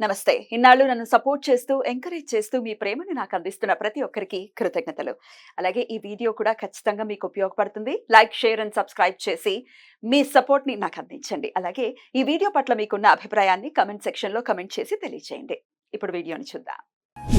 నమస్తే. ఇన్నాళ్ళు నన్ను సపోర్ట్ చేస్తూ, ఎంకరేజ్ చేస్తూ మీ ప్రేమని నాకు అందిస్తున్న ప్రతి ఒక్కరికి కృతజ్ఞతలు. అలాగే ఈ వీడియో కూడా ఖచ్చితంగా మీకు ఉపయోగపడుతుంది. లైక్, షేర్ అండ్ సబ్స్క్రైబ్ చేసి మీ సపోర్ట్‌ని నాకు అందించండి. అలాగే ఈ వీడియో పట్ల మీకున్న అభిప్రాయాన్ని కామెంట్ సెక్షన్‌లో కామెంట్ చేసి తెలియజేయండి. ఇప్పుడు వీడియోని చూద్దాం.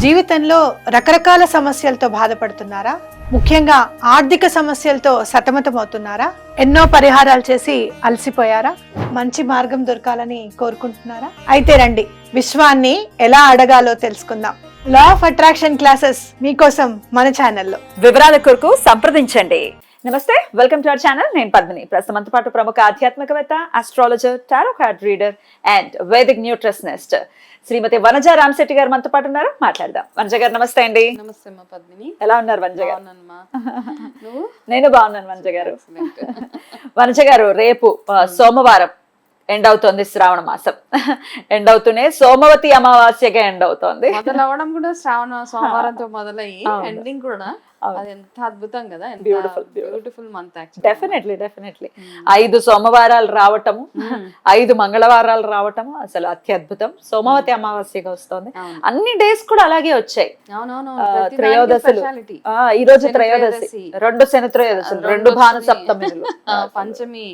జీవితంలో రకరకాల సమస్యలతో బాధపడుతున్నారా? ముఖ్యంగా ఆర్థిక సమస్యలతో సతమతమవుతున్నారా? ఎన్నో పరిహారాలు చేసి అలసిపోయారా? మంచి మార్గం దొరకాలని కోరుకుంటున్నారా? అయితే రండి, విశ్వాన్ని ఎలా అడగాలో తెలుసుకుందాం. లా ఆఫ్ అట్రాక్షన్ క్లాసెస్ మీకోసం మన ఛానల్లో. వివరాల కొరకు సంప్రదించండి. నమస్తే, వెల్కమ్ టు అవర్ ఛానల్. నేను పద్మిని. ప్రస్తుతంతో పాటు ప్రముఖ ఆధ్యాత్మికవేత్త, astrologer, tarot card reader and Vedic nutritionist Shrimati Vanaja Ramashetti garu మనతో పాటు ఉన్నారు. మాట్లాడదాం. వనజ గారు నమస్తే అండి. నమస్తే అమ్మా పద్మిని. ఎలా ఉన్నారు వనజ గారు? నువ్వు? నేను బాగున్నాను వనజ గారు. వనజ గారు, రేపు సోమవారం ఎండ్ అవుతోంది. శ్రావణ మాసం ఎండ్ అవుతూనే సోమవతి అమావాస్యగా ఎండ్ అవుతోంది. మొదలవడం కూడా శ్రావణ సోమవారంతో మొదలయ్యి ఎండింగ్ కూడా అది ఎంత అద్భుతం కదా. Beautiful month actually. డెఫినెట్లీ 5 సోమవారాలు రావటము, 5 మంగళవారాలు రావటము అసలు అత్యద్భుతం. సోమవతి అమావాస్యగా వస్తోంది. అన్ని డేస్ కూడా అలాగే వచ్చాయి. త్రయోదశులు, ఈ రోజు త్రయోదశి, 2 శని త్రయోదశులు, 2 భాను సప్తమిలు, పంచమి,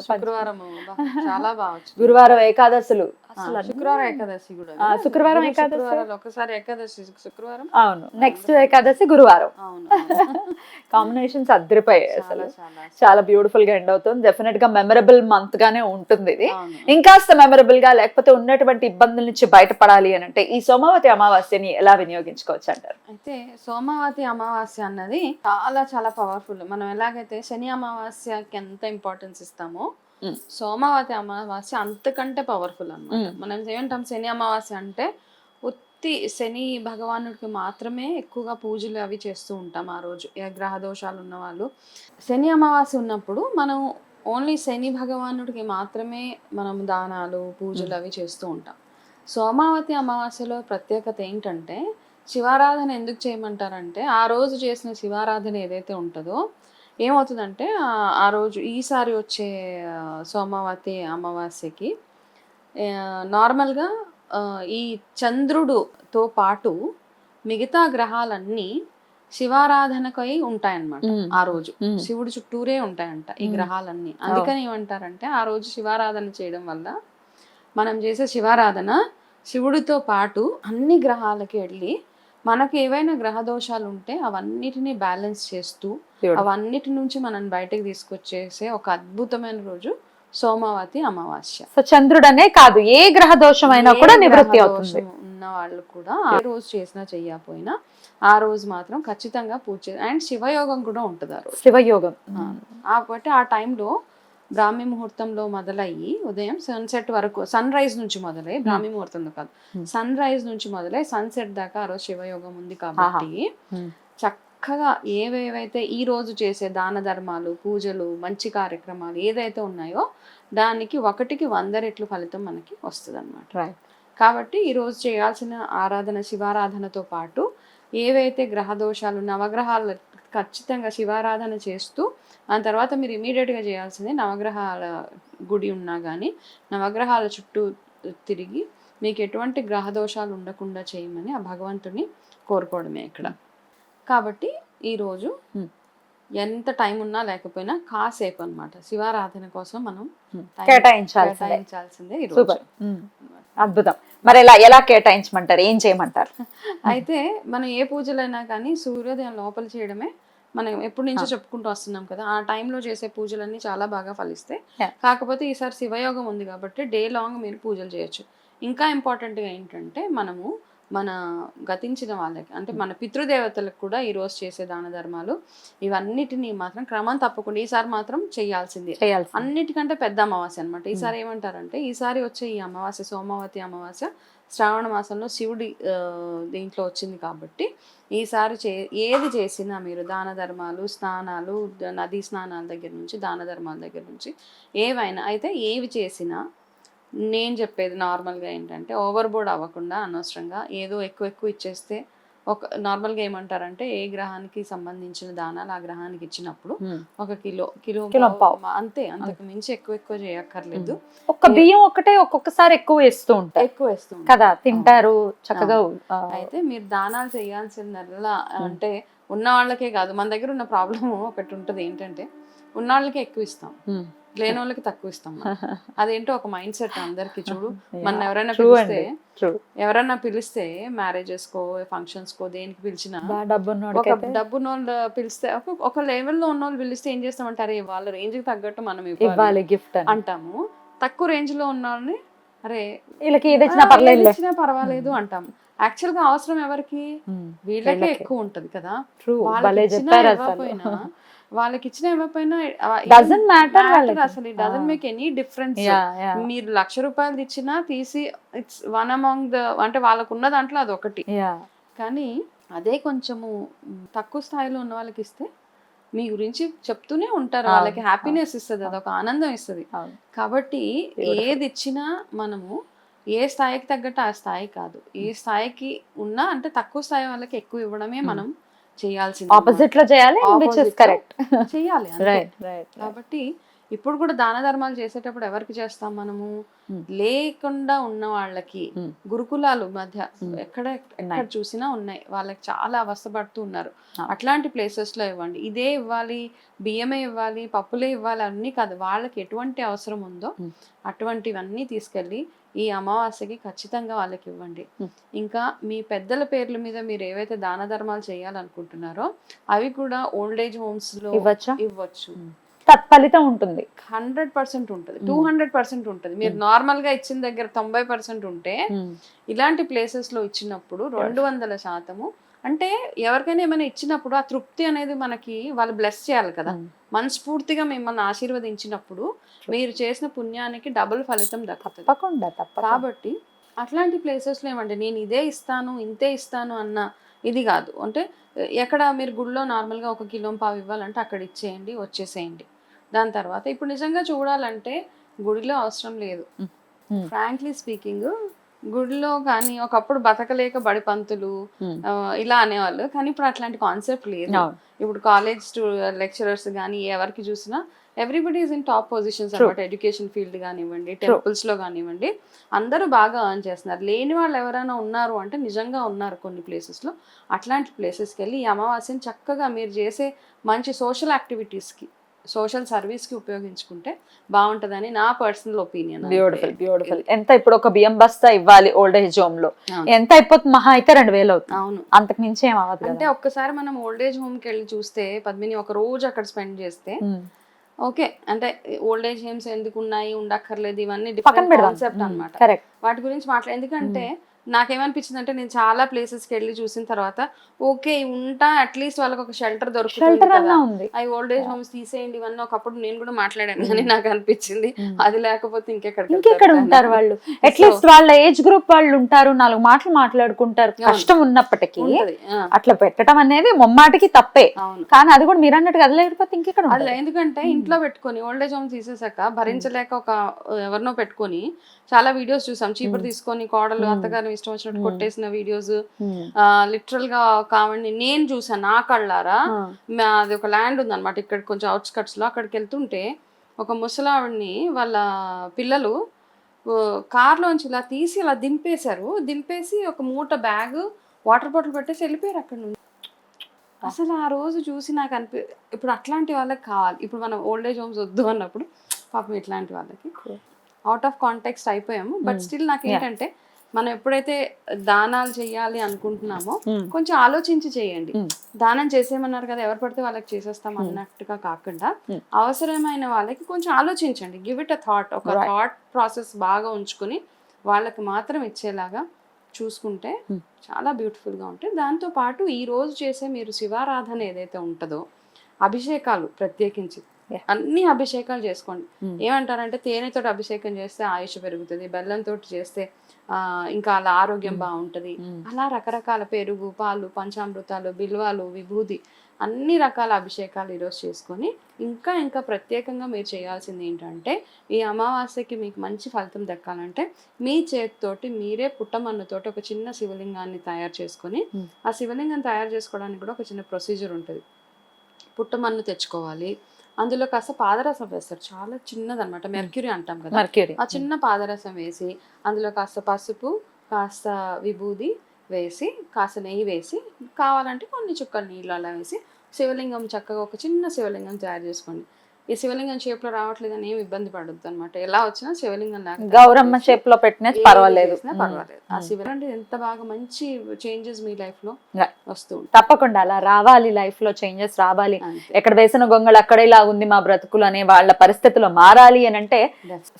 శుక్రవారం చాలా బాగా, గురువారం ఏకాదశులు, శుక్రవారం ఏకాదశి కూడా, శుక్రవారం ఏకాదశి, ఒకసారి ఏకాదశి శుక్రవారం, అవును, నెక్స్ట్ ఏకాదశి గురువారం. కాంబినేషన్స్ అద్దరిపోయాయి. అసలు చాలా బ్యూటిఫుల్ గా ఎండ్ అవుతుంది. డెఫినెట్ గా మెమరబుల్ మంత్ గానే ఉంటుంది ఇది. ఇంకాస్త మెమరబుల్ గా, లేకపోతే ఉన్నటువంటి ఇబ్బందుల నుంచి బయటపడాలి అని అంటే ఈ సోమవతి అమావాస్యని ఎలా వినియోగించుకోవచ్చు అంటారు? అయితే సోమవతి అమావాస్య అన్నది చాలా చాలా పవర్ఫుల్. మనం ఎలాగైతే శని అమావాస్యకి ఎంత ఇంపార్టెన్స్ ఇస్తామో సోమవతి అమావాస్య అంతకంటే పవర్ఫుల్ అన్నమాట. మనం ఏమంటాం, శని అమావాస్య అంటే ఉత్తి శని భగవానుడికి మాత్రమే ఎక్కువగా పూజలు అవి చేస్తూ ఉంటాం ఆ రోజు. ఏ గ్రహ దోషాలు ఉన్న వాళ్ళు శని అమావాస్య ఉన్నప్పుడు మనం ఓన్లీ శని భగవానుడికి మాత్రమే మనం దానాలు పూజలు అవి చేస్తూ ఉంటాం. సోమవతి అమావాస్యలో ప్రత్యేకత ఏంటంటే, శివారాధన ఎందుకు చేయమంటారంటే, ఆ రోజు చేసిన శివారాధన ఏదైతే ఉంటుందో ఏమవుతుందంటే, ఆ రోజు ఈసారి వచ్చే సోమవతి అమావాస్యకి నార్మల్గా ఈ చంద్రుడుతో పాటు మిగతా గ్రహాలన్నీ శివారాధనకై ఉంటాయన్నమాట. ఆ రోజు శివుడి చుట్టూరే ఉంటాయంట ఈ గ్రహాలన్నీ. అందుకని ఏమంటారంటే, ఆ రోజు శివారాధన చేయడం వల్ల మనం చేసే శివారాధన శివుడితో పాటు అన్ని గ్రహాలకి వెళ్ళి మనకు ఏవైనా గ్రహ దోషాలు ఉంటే అవన్నిటిని బ్యాలెన్స్ చేస్తూ అవన్నిటి నుంచి మనం బయటకు తీసుకొచ్చేసే ఒక అద్భుతమైన రోజు సోమవతి అమావాస్య. సో చంద్రుడనే కాదు, ఏ గ్రహ దోషమైనా కూడా నివృత్తి అవుతుంది. ఉన్న వాళ్ళు కూడా ఏ రోజు చేసినా చెయ్యకపోయినా ఆ రోజు మాత్రం ఖచ్చితంగా పూజ చేయాలి. అండ్ శివయోగం కూడా ఉంటుంది ఆ రోజు. శివయోగం కాబట్టి ఆ టైంలో బ్రాహ్మీ ముహూర్తంలో మొదలయ్యి ఉదయం సన్సెట్ వరకు, సన్ రైజ్ నుంచి మొదలై, బ్రాహ్మీ ముహూర్తంలో కాదు, సన్ రైజ్ నుంచి మొదలై సన్సెట్ దాకా ఆ రోజు శివయోగం ఉంది. కాబట్టి చక్కగా ఏవేవైతే ఈ రోజు చేసే దాన ధర్మాలు, పూజలు, మంచి కార్యక్రమాలు ఏదైతే ఉన్నాయో దానికి 1కి 100 రెట్లు ఫలితం మనకి వస్తుంది అన్నమాట. కాబట్టి ఈరోజు చేయాల్సిన ఆరాధన శివారాధనతో పాటు ఏవైతే గ్రహ దోషాలు, నవగ్రహాలు ఖచ్చితంగా శివారాధన చేస్తూ ఆ తర్వాత మీరు ఇమీడియట్గా చేయాల్సింది, నవగ్రహాల గుడి ఉన్నా కానీ నవగ్రహాల చుట్టూ తిరిగి మీకు ఎటువంటి గ్రహ దోషాలు ఉండకుండా చేయమని ఆ భగవంతుని కోరుకోవడమే ఇక్కడ. కాబట్టి ఈరోజు ఎంత టైం ఉన్నా లేకపోయినా కాసేపు అన్నమాట శివారాధన కోసం మనం కేటాయించాల్సిందే ఈరోజు. అద్భుతం. మరి ఎలా కేటాయించమంటారు, ఏం చేయమంటారు? అయితే మనం ఏ పూజలైనా కానీ సూర్యోదయం లోపల చేయడమే మనం ఎప్పటి నుంచో చెప్పుకుంటూ వస్తున్నాం కదా. ఆ టైంలో చేసే పూజలన్నీ చాలా బాగా ఫలిస్తాయి. కాకపోతే ఈసారి శివయోగం ఉంది కాబట్టి డే లాంగ్ మీరు పూజలు చేయొచ్చు. ఇంకా ఇంపార్టెంట్గా ఏంటంటే, మనము మన గతించిన వాళ్ళకి అంటే మన పితృదేవతలకు కూడా ఈరోజు చేసే దాన ధర్మాలు ఇవన్నిటినీ మాత్రం క్రమం తప్పకుండా ఈసారి మాత్రం చేయాల్సిందే. అన్నిటికంటే పెద్ద అమావాస్య అనమాట. ఈసారి ఏమంటారంటే, ఈసారి వచ్చే ఈ అమావాస్య సోమవతి అమావాస్య శ్రావణ మాసంలో శివుడి దీంట్లో వచ్చింది కాబట్టి ఈసారి ఏది చేసినా మీరు దాన ధర్మాలు, స్నానాలు, నదీ స్నానాల దగ్గర నుంచి దాన ధర్మాల దగ్గర నుంచి ఏవైనా అయితే ఏవి చేసినా నేను చెప్పేది నార్మల్గా ఏంటంటే, ఓవర్ బోర్డ్ అవ్వకుండా అనవసరంగా ఏదో ఎక్కువ ఇచ్చేస్తే ఒక నార్మల్గా ఏమంటారంటే ఏ గ్రహానికి సంబంధించిన దానాలు ఆ గ్రహానికి ఇచ్చినప్పుడు ఒక కిలో కిలో పావు. అంతే, అంతకు మించి ఎక్కువ చేయక్కర్లేదు. ఒక్క బియ్యం ఒకటే ఒక్కొక్కసారి ఎక్కువ వేస్తూ ఉంటారు ఎక్కువ వేస్తుంది కదా, తింటారు చక్కగా. అయితే మీరు దానాలు చేయాల్సిందల్లా అంటే ఉన్న వాళ్ళకే కాదు, మన దగ్గర ఉన్న ప్రాబ్లం ఒకటి ఉంటది ఏంటంటే ఉన్న వాళ్ళకే ఎక్కువ ఇస్తాం, లేని వాళ్ళకి తక్కువ ఇస్తాం. అదేంటో ఒక మైండ్ సెట్ అందరికి. చూడు మన ఎవరైనా పిలిస్తే మ్యారేజెస్ కో ఫంక్షన్స్ కో దేనికి పిలిచినా ఒక డబ్బున్నోళ్ళు పిలిస్తే ఒక లెవెల్లో ఉన్న వాళ్ళు పిలిస్తే ఏం చేస్తామంటే అరే వాళ్ళ రేంజ్ కి తగ్గట్టు మనం ఇవ్వాలి గిఫ్ట్ అంటాము. తక్కువ రేంజ్ లో ఉన్న వాళ్ళని అరే వీళ్ళకి ఏది ఇచ్చినా పర్వాలేదు అంటాము. యాక్చువల్ గా అవసరం ఎవరికి, వీళ్ళకే ఎక్కువ ఉంటది కదా. వాళ్ళకి ఇచ్చిన ఇవ్వకపోయినా డజంట్ మ్యాటర్ అసలు it doesn't make any difference. మీరు 1,00,000 రూపాయలు ఇచ్చినా తీసి ఇట్స్ వన్ అమాంగ్ ద అంటే వాళ్ళకు ఉన్న దాంట్లో అది ఒకటి. కానీ అదే కొంచెము తక్కువ స్థాయిలో ఉన్న వాళ్ళకి ఇస్తే మీ గురించి చెప్తూనే ఉంటారు, వాళ్ళకి హ్యాపీనెస్ ఇస్తుంది, అదొక ఆనందం ఇస్తుంది. కాబట్టి ఏది ఇచ్చినా మనము ఏ స్థాయికి తగ్గట్టు ఆ స్థాయి కాదు, ఏ స్థాయికి ఉన్నా అంటే తక్కువ స్థాయి వాళ్ళకి ఎక్కువ ఇవ్వడమే మనం చేయాల్సింది. ఆపోజిట్ లో చేయాలి, కరెక్ట్ చేయాలి. కాబట్టి ఇప్పుడు కూడా దాన ధర్మాలు చేసేటప్పుడు ఎవరికి చేస్తాం మనము, లేకుండా ఉన్న వాళ్ళకి. గురుకులాలు మధ్య ఎక్కడ చూసినా ఉన్నాయి, వాళ్ళకి చాలా అవస్థపడుతూ ఉన్నారు. అట్లాంటి ప్లేసెస్ లో ఇవ్వండి. ఇదే ఇవ్వాలి, బియ్యమే ఇవ్వాలి, పప్పులే ఇవ్వాలి అన్నీ కాదు, వాళ్ళకి ఎటువంటి అవసరం ఉందో అటువంటివన్నీ తీసుకెళ్ళి ఈ అమావాస్యకి ఖచ్చితంగా వాళ్ళకి ఇవ్వండి. ఇంకా మీ పెద్దల పేర్ల మీద మీరు ఏవైతే దాన ధర్మాలు చేయాలనుకుంటున్నారో అవి కూడా ఓల్డ్ ఏజ్ హోమ్స్ లో ఇవ్వచ్చు. తత్ఫలితం ఉంటుంది, 100% ఉంటుంది, 200% ఉంటుంది. మీరు నార్మల్ గా ఇచ్చిన దగ్గర 90% ఉంటే ఇలాంటి ప్లేసెస్ లో ఇచ్చినప్పుడు 200%. అంటే ఎవరికైనా ఏమైనా ఇచ్చినప్పుడు ఆ తృప్తి అనేది మనకి వాళ్ళు బ్లెస్ చేయాలి కదా, మనస్ఫూర్తిగా మిమ్మల్ని ఆశీర్వదించినప్పుడు మీరు చేసిన పుణ్యానికి డబుల్ ఫలితం దక్కుతుంది. కాబట్టి అట్లాంటి ప్లేసెస్ లో ఏమంటే నేను ఇదే ఇస్తాను ఇంతే ఇస్తాను అన్న ఇది కాదు. అంటే ఎక్కడ మీరు గుడిలో నార్మల్గా 1 కిలో పావు ఇవ్వాలంటే అక్కడ ఇచ్చేయండి, వచ్చేసేయండి. దాని తర్వాత ఇప్పుడు నిజంగా చూడాలంటే గుడిలో అవసరం లేదు. ఫ్రాంక్లీ స్పీకింగ్ గుడిలో కానీ ఒకప్పుడు బతకలేక బడి పంతులు ఇలా అనేవాళ్ళు, కానీ ఇప్పుడు అట్లాంటి కాన్సెప్ట్ లేదు. ఇప్పుడు కాలేజ్ లెక్చరర్స్ కానీ ఎవరికి చూసినా everybody is in top positions అనమాట. ఎడ్యుకేషన్ ఫీల్డ్ కానివ్వండి, టెంపుల్స్ లో కానివ్వండి, అందరూ బాగా ఎర్న్ చేస్తున్నారు. లేని వాళ్ళు ఎవరైనా ఉన్నారు అంటే నిజంగా ఉన్నారు కొన్ని ప్లేసెస్ లో. అట్లాంటి ప్లేసెస్కి వెళ్ళి ఈ అమావాస్యని చక్కగా మీరు చేసే మంచి సోషల్ యాక్టివిటీస్కి, సోషల్ సర్వీస్ కి ఉపయోగించుకుంటే బాగుంటదని నా పర్సనల్ ఒపీనియన్. బ్యూటిఫుల్. ఎంత ఇప్పుడు ఒక బియ్యం బస్తా ఇవ్వాలి ఓల్డ్ ఏజ్ హోమ్ లో ఎంత అయిపోతుంది, మహా అయితే 2,000 అవుతుంది. అవును, అంతకు మించి ఏం అవ్వదు. అంటే ఒక్కసారి మనం ఓల్డ్ ఏజ్ హోమ్ కి వెళ్ళి చూస్తే పద్మిని ఒక రోజు అక్కడ స్పెండ్ చేస్తే ఓకే, అంటే ఓల్డ్ ఏజ్ హోమ్స్ ఎందుకు ఉన్నాయి, ఉండక్కర్లేదు, ఇవన్నీ డిఫరెంట్ కాన్సెప్ట్ అనమాట. వాటి గురించి ఎందుకంటే నాకేమనిపించింది అంటే నేను చాలా ప్లేసెస్ కి వెళ్ళి చూసిన తర్వాత ఓకే ఉంటా, అట్లీస్ట్ వాళ్ళకి ఒక షెల్టర్ దొరుకుతుంది. అవి ఓల్డ్ ఏజ్ హోమ్స్ తీసేయండి ఇవన్నీ ఒకప్పుడు నేను కూడా మాట్లాడాను, కానీ నాకు అనిపించింది అది లేకపోతే ఇంకెక్కడ ఉంటారు వాళ్ళు. అట్లీస్ట్ వాళ్ళ ఏజ్ గ్రూప్ వాళ్ళు ఉంటారు, 4 మాటలు మాట్లాడుకుంటారు, కష్టం ఉన్నప్పటికీ అట్లా పెట్టడం అనేది మొమ్మాటికి తప్పే. కానీ అది కూడా మీరు అన్నట్టుగా అది లేకపోతే ఇంకెక్కడ అది. ఎందుకంటే ఇంట్లో పెట్టుకొని ఓల్డ్ ఏజ్ హోమ్ తీసేసాక భరించలేక ఒక ఎవరినో పెట్టుకొని చాలా వీడియోస్ చూసాం, చీపురు తీసుకొని కోడలు అత్తగారు ఇష్టం వచ్చినట్టు కొట్టేసిన వీడియోస్ లిటరల్ గా కావండి నేను చూసాను నా కళ్ళారా. అది ఒక ల్యాండ్ ఉంది అనమాట ఇక్కడ కొంచెం అవుట్స్కట్స్ లో, అక్కడికి వెళ్తుంటే ఒక ముసలావిడిని వాళ్ళ పిల్లలు కార్లోంచి ఇలా తీసి ఇలా దింపేసి ఒక మూట బ్యాగ్ వాటర్ బాటిల్ పెట్టేసి వెళ్ళిపోయారు అక్కడ నుండి. అసలు ఆ రోజు చూసి నాకు ఇప్పుడు అట్లాంటి వాళ్ళకి కావాలి. ఇప్పుడు మనం ఓల్డ్ ఏజ్ హోమ్స్ వద్దు అన్నప్పుడు పాపం ఇట్లాంటి వాళ్ళకి అవుట్ ఆఫ్ కాంటెక్స్ట్ అయిపోయాము. బట్ స్టిల్ నాకు ఏంటంటే మనం ఎప్పుడైతే దానాలు చేయాలి అనుకుంటున్నామో కొంచెం ఆలోచించి చేయండి. దానం చేసేయమన్నారు కదా ఎవరు పడితే వాళ్ళకి చేసేస్తాం అన్నట్టుగా కాకుండా అవసరమైన వాళ్ళకి కొంచెం ఆలోచించండి. గివ్ ఇట్ అ థాట్, ఒక థాట్ ప్రాసెస్ బాగా ఉంచుకుని వాళ్ళకి మాత్రం ఇచ్చేలాగా చూసుకుంటే చాలా బ్యూటిఫుల్ గా ఉంటాయి. దాంతో పాటు ఈ రోజు చేసే మీరు శివారాధన ఏదైతే ఉంటుందో అభిషేకాలు ప్రత్యేకించి అన్ని అభిషేకాలు చేసుకోండి. ఏమంటారంటే తేనెతో అభిషేకం చేస్తే ఆయుష్ పెరుగుతుంది, బెల్లంతో చేస్తే ఇంకా అలా ఆరోగ్యం బాగుంటది. అలా రకరకాల పెరుగు, పాలు, పంచామృతాలు, బిల్వాలు, విభూది అన్ని రకాల అభిషేకాలు ఈరోజు చేసుకొని ఇంకా ఇంకా ప్రత్యేకంగా మీరు చేయాల్సింది ఏంటంటే ఈ అమావాస్యకి మీకు మంచి ఫలితం దక్కాలంటే మీ చేతితోటి మీరే పుట్టమన్నుతోటి ఒక చిన్న శివలింగాన్ని తయారు చేసుకొని ఆ శివలింగం తయారు చేసుకోవడానికి కూడా ఒక చిన్న ప్రొసీజర్ ఉంటుంది. పుట్టమన్ను తెచ్చుకోవాలి, అందులో కాస్త పాదరసం వేస్తారు, చాలా చిన్నదన్నమాట, మెర్క్యూరీ అంటాం కదా, మర్క్యూరీ ఆ చిన్న పాదరసం వేసి అందులో కాస్త పసుపు, కాస్త విభూది వేసి, కాస్త నెయ్యి వేసి, కావాలంటే కొన్ని చుక్కలు నీళ్ళు అలా వేసి శివలింగం చక్కగా ఒక చిన్న శివలింగం తయారు చేసుకోండి. ఈ శివలింగం షేప్ లో రావట్లేదని ఏమి ఇబ్బంది పడద్దు అనమాట. ఎలా వచ్చినా శివలింగం లాగా గౌరమ్మ షేప్ లో పెట్టినా పర్వాలేదు. ఆ శివలింగం ఎంత బాగా మంచి చేంజెస్ మీ లైఫ్ లో వస్తూ ఉంటాయి. తప్పకుండా అలా రావాలి, లైఫ్ లో చేంజెస్ రావాలి. ఎక్కడ వేసిన గొంగళ అక్కడే ఇలా ఉంది మా బ్రతుకులు అనే వాళ్ళ పరిస్థితులు మారాలి అని అంటే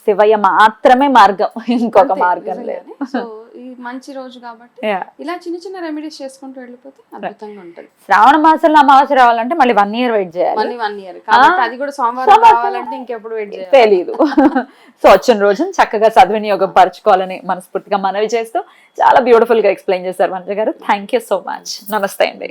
శివయ్య మాత్రమే మార్గం, ఇంకొక మార్గం లేదు. సో ఈ మంచి రోజు కాబట్టి ఇలా చిన్న చిన్న రెమెడీస్ చేసుకుంటూ వెళ్ళిపోతే అద్భుతంగా ఉంటుంది. శ్రావణ మాసంలో అమావాస్య రావాలంటే మళ్ళీ 1 year వెయిట్ చేయాలి. మళ్ళీ 1 year కాబట్టి అది కూడా సోమవారం రావాలంటే ఇంకెప్పుడు వెయిట్ చేయాలి తెలీదు. సో వచ్చిన రోజున చక్కగా సద్వినియోగం పరచుకోవాలని మనస్ఫూర్తిగా మనవి చేస్తూ చాలా బ్యూటిఫుల్ గా ఎక్స్ప్లెయిన్ చేశారు వంజ గారు. Thank you so much. నమస్తే అండి.